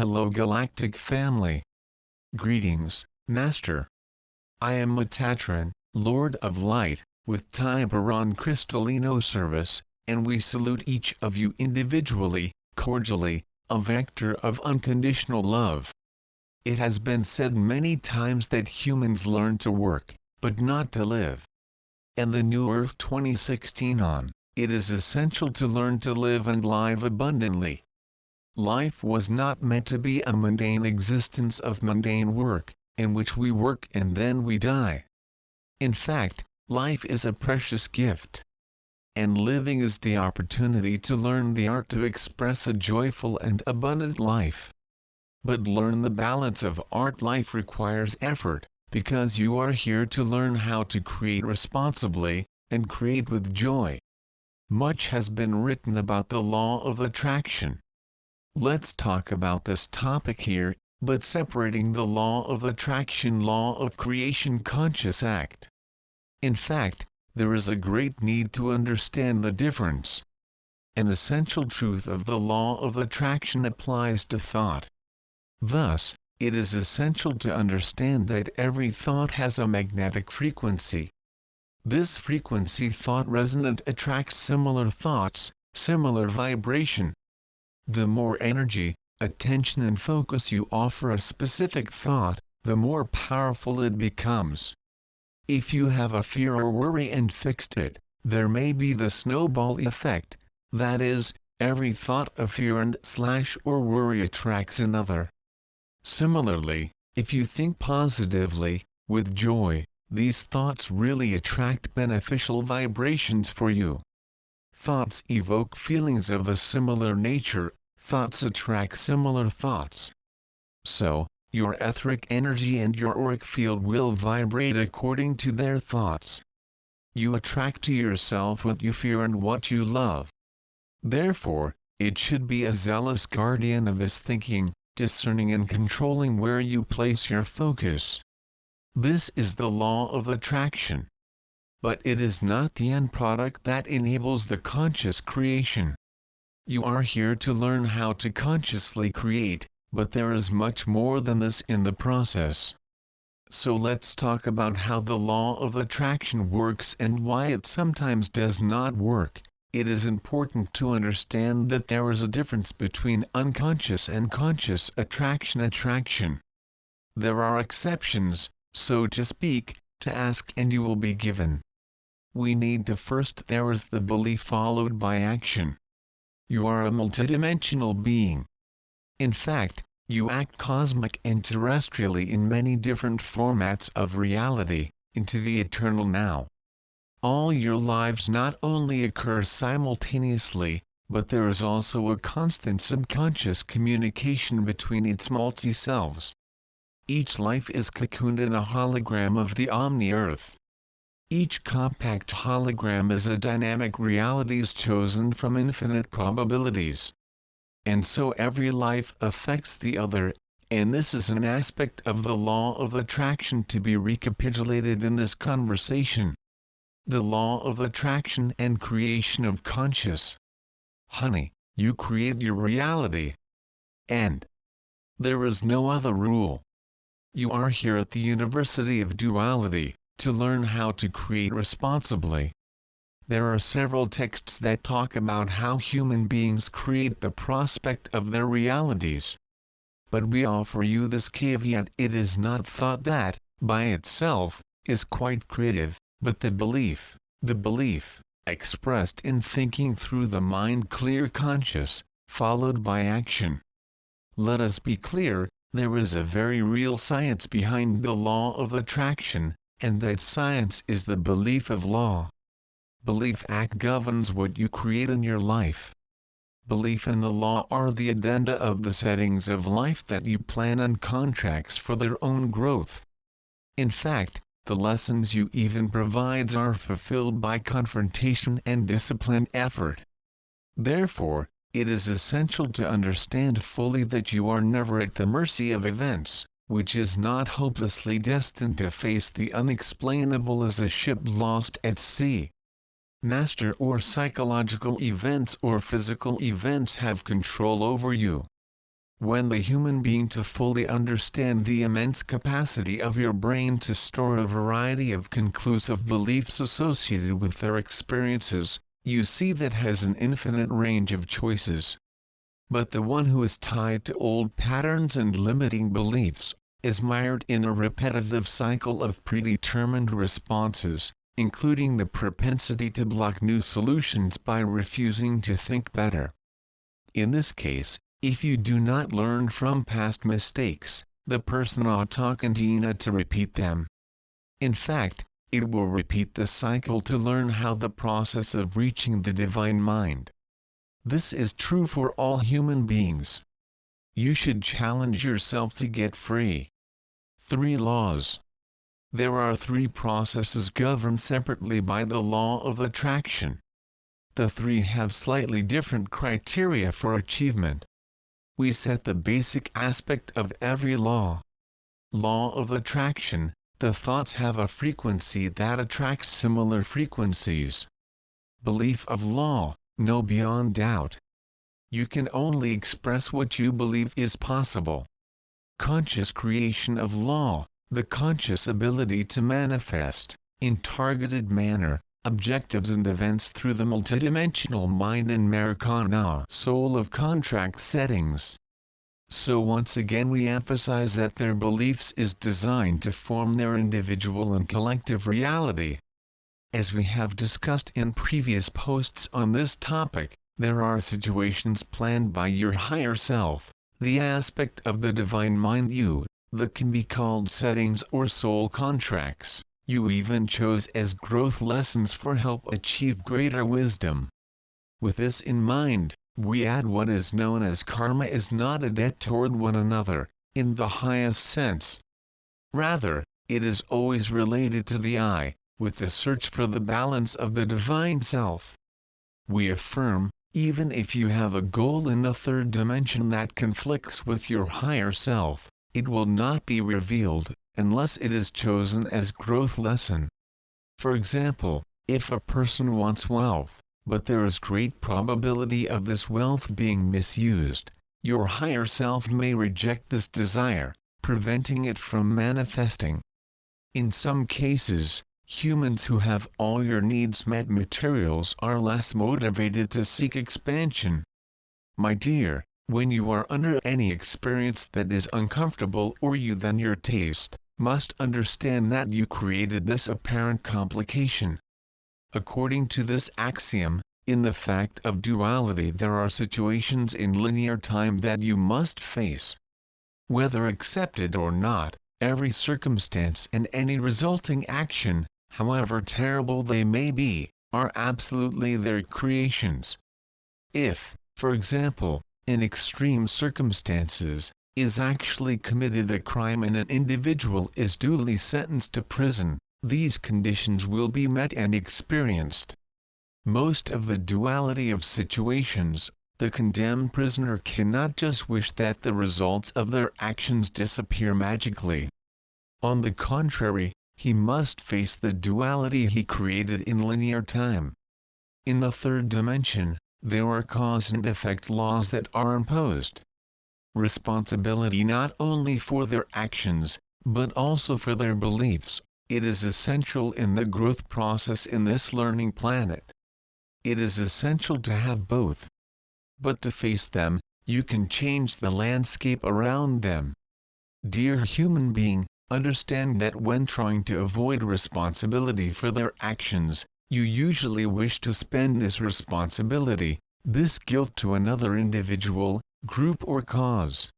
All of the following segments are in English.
Hello Galactic family. Greetings, Master. I am Metatron, Lord of Light, with Tiburon Crystalino service, and we salute each of you individually, cordially, a vector of unconditional love. It has been said many times that humans learn to work, but not to live. And the New Earth 2016 on, it is essential to learn to live and live abundantly. Life was not meant to be a mundane existence of mundane work, in which we work and then we die. In fact, life is a precious gift. And living is the opportunity to learn the art to express a joyful and abundant life. But learn the balance of art life requires effort, because you are here to learn how to create responsibly, and create with joy. Much has been written about the law of attraction. Let's talk about this topic here, but separating the law of attraction, law of creation, conscious act. In fact, there is a great need to understand the difference. An essential truth of the law of attraction applies to thought. Thus, it is essential to understand that every thought has a magnetic frequency. This frequency thought resonant attracts similar thoughts, similar vibration. The more energy, attention and focus you offer a specific thought, the more powerful it becomes. If you have a fear or worry and fixed it, there may be the snowball effect, that is, every thought of fear and/or worry attracts another. Similarly, if you think positively, with joy, these thoughts really attract beneficial vibrations for you. Thoughts evoke feelings of a similar nature, thoughts attract similar thoughts. So, your etheric energy and your auric field will vibrate according to their thoughts. You attract to yourself what you fear and what you love. Therefore, it should be a zealous guardian of his thinking, discerning and controlling where you place your focus. This is the law of attraction. But it is not the end product that enables the conscious creation. You are here to learn how to consciously create, but there is much more than this in the process. So let's talk about how the law of attraction works and why it sometimes does not work. It is important to understand that there is a difference between unconscious and conscious attraction. There are exceptions, so to speak, to ask and you will be given. We need to first there is the belief followed by action. You are a multidimensional being. In fact, you act cosmic and terrestrially in many different formats of reality, into the eternal now. All your lives not only occur simultaneously, but there is also a constant subconscious communication between its multi-selves. Each life is cocooned in a hologram of the Omni-Earth. Each compact hologram is a dynamic realities chosen from infinite probabilities. And so every life affects the other, and this is an aspect of the law of attraction to be recapitulated in this conversation. The law of attraction and creation of conscious. Honey, you create your reality. And there is no other rule. You are here at the University of Duality, to learn how to create responsibly. There are several texts that talk about how human beings create the prospect of their realities. But we offer you this caveat: it is not thought that, by itself, is quite creative, but the belief, expressed in thinking through the mind clear conscious, followed by action. Let us be clear, there is a very real science behind the law of attraction, and that science is the belief of law. Belief act governs what you create in your life. Belief and the law are the addenda of the settings of life that you plan and contracts for their own growth. In fact, the lessons you even provides are fulfilled by confrontation and disciplined effort. Therefore, it is essential to understand fully that you are never at the mercy of events, which is not hopelessly destined to face the unexplainable as a ship lost at sea. Master or psychological events or physical events have control over you. when the human being to fully understand the immense capacity of your brain to store a variety of conclusive beliefs associated with their experiences, you see that has an infinite range of choices. But the one who is tied to old patterns and limiting beliefs, is mired in a repetitive cycle of predetermined responses, including the propensity to block new solutions by refusing to think better. In this case, if you do not learn from past mistakes, the person ought to continue to repeat them. In fact, it will repeat the cycle to learn how the process of reaching the divine mind. This is true for all human beings. You should challenge yourself to get free. 3 laws. There are 3 processes governed separately by the law of attraction. The 3 have slightly different criteria for achievement. We set the basic aspect of every law. Law of attraction: the thoughts have a frequency that attracts similar frequencies. Belief of law: know beyond doubt. You can only express what you believe is possible. Conscious creation of law: the conscious ability to manifest, in targeted manner, objectives and events through the multidimensional mind and Marikana soul of contract settings. So once again we emphasize that their beliefs is designed to form their individual and collective reality. As we have discussed in previous posts on this topic, there are situations planned by your higher self, the aspect of the divine mind you, that can be called settings or soul contracts, you even chose as growth lessons for help achieve greater wisdom. With this in mind, we add what is known as karma is not a debt toward one another, in the highest sense. Rather, it is always related to the I, with the search for the balance of the divine self. We affirm, even if you have a goal in the 3rd dimension that conflicts with your higher self, it will not be revealed, unless it is chosen as growth lesson. For example, if a person wants wealth, but there is great probability of this wealth being misused, your higher self may reject this desire, preventing it from manifesting. In some cases, humans who have all your needs met materials are less motivated to seek expansion. My dear, when you are under any experience that is uncomfortable or you than your taste, must understand that you created this apparent complication. According to this axiom, in the fact of duality there are situations in linear time that you must face. Whether accepted or not, every circumstance and any resulting action, however terrible they may be, are absolutely their creations. If, for example, in extreme circumstances, is actually committed a crime and an individual is duly sentenced to prison, these conditions will be met and experienced. Most of the duality of situations, the condemned prisoner cannot just wish that the results of their actions disappear magically. On the contrary, he must face the duality he created in linear time. In the 3rd dimension, there are cause and effect laws that are imposed. Responsibility not only for their actions, but also for their beliefs. It is essential in the growth process in this learning planet. It is essential to have both. But to face them, you can change the landscape around them. Dear human being, understand that when trying to avoid responsibility for their actions, you usually wish to spend this responsibility, this guilt to another individual, group or cause.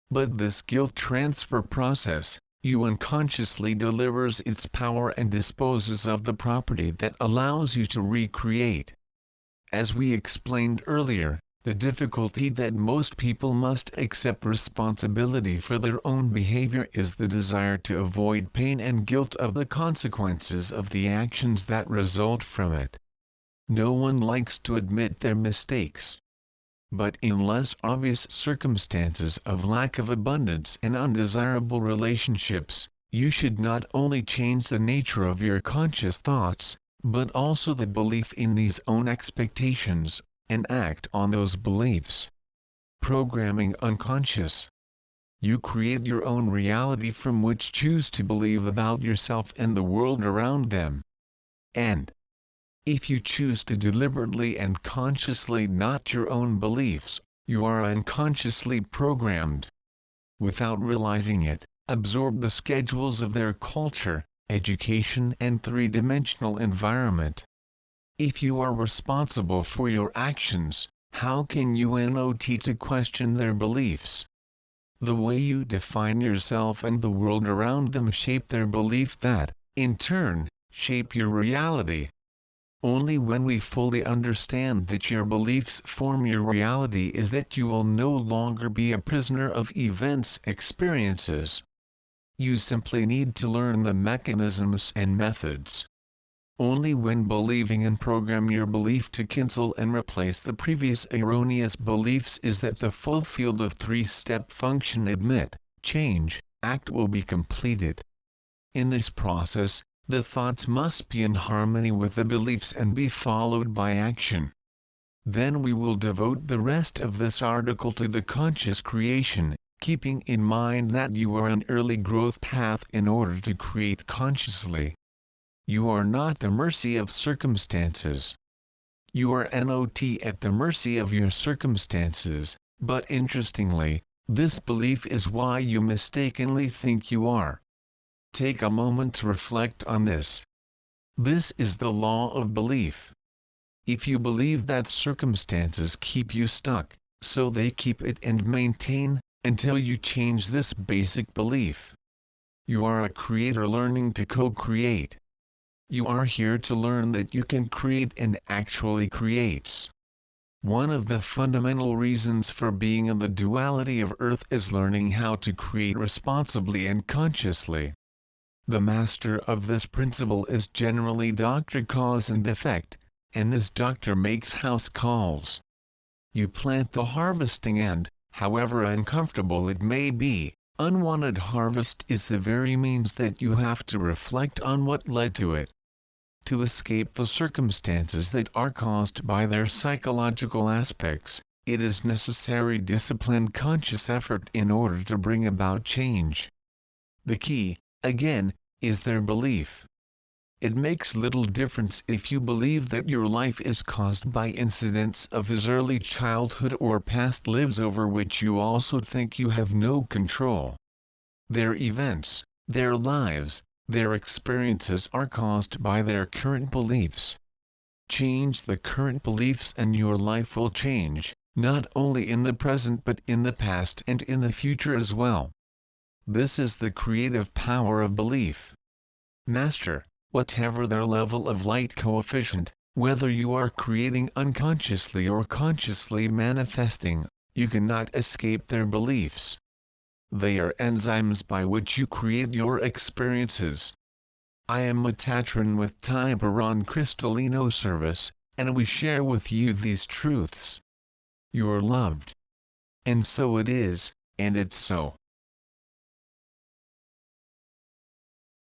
But this guilt transfer process, you unconsciously delivers its power and disposes of the property that allows you to recreate. As we explained earlier, the difficulty that most people must accept responsibility for their own behavior is the desire to avoid pain and guilt of the consequences of the actions that result from it. No one likes to admit their mistakes. But in less obvious circumstances of lack of abundance and undesirable relationships, you should not only change the nature of your conscious thoughts, but also the belief in these own expectations, and act on those beliefs. Programming unconscious. You create your own reality from which choose to believe about yourself and the world around them. And if you choose to deliberately and consciously not your own beliefs, you are unconsciously programmed. Without realizing it, absorb the schedules of their culture, education and three-dimensional environment. If you are responsible for your actions, how can you not to question their beliefs? The way you define yourself and the world around them shape their belief that, in turn, shape your reality. Only when we fully understand that your beliefs form your reality is that you will no longer be a prisoner of events' experiences. You simply need to learn the mechanisms and methods. Only when believing and program your belief to cancel and replace the previous erroneous beliefs is that the full field of three-step function admit, change, act will be completed. In this process, the thoughts must be in harmony with the beliefs and be followed by action. Then we will devote the rest of this article to the conscious creation, keeping in mind that you are an early growth path in order to create consciously. You are not the mercy of circumstances. You are not at the mercy of your circumstances, but interestingly, this belief is why you mistakenly think you are. Take a moment to reflect on this. This is the law of belief. If you believe that circumstances keep you stuck, so they keep it and maintain, until you change this basic belief. You are a creator learning to co-create. You are here to learn that you can create and actually creates. One of the fundamental reasons for being in the duality of Earth is learning how to create responsibly and consciously. The master of this principle is generally Dr. Cause and Effect, and this doctor makes house calls. You plant the harvesting and, however uncomfortable it may be, unwanted harvest is the very means that you have to reflect on what led to it. To escape the circumstances that are caused by their psychological aspects, it is necessary disciplined conscious effort in order to bring about change. The key, again, is their belief. It makes little difference if you believe that your life is caused by incidents of his early childhood or past lives over which you also think you have no control. Their events, their lives, their experiences are caused by their current beliefs. Change the current beliefs and your life will change, not only in the present but in the past and in the future as well. This is the creative power of belief. Master, whatever their level of light coefficient, whether you are creating unconsciously or consciously manifesting, you cannot escape their beliefs. They are enzymes by which you create your experiences. I am METATRON with Tiburon Crystalino Service, and we share with you these truths. You are loved. And so it is, and it's so.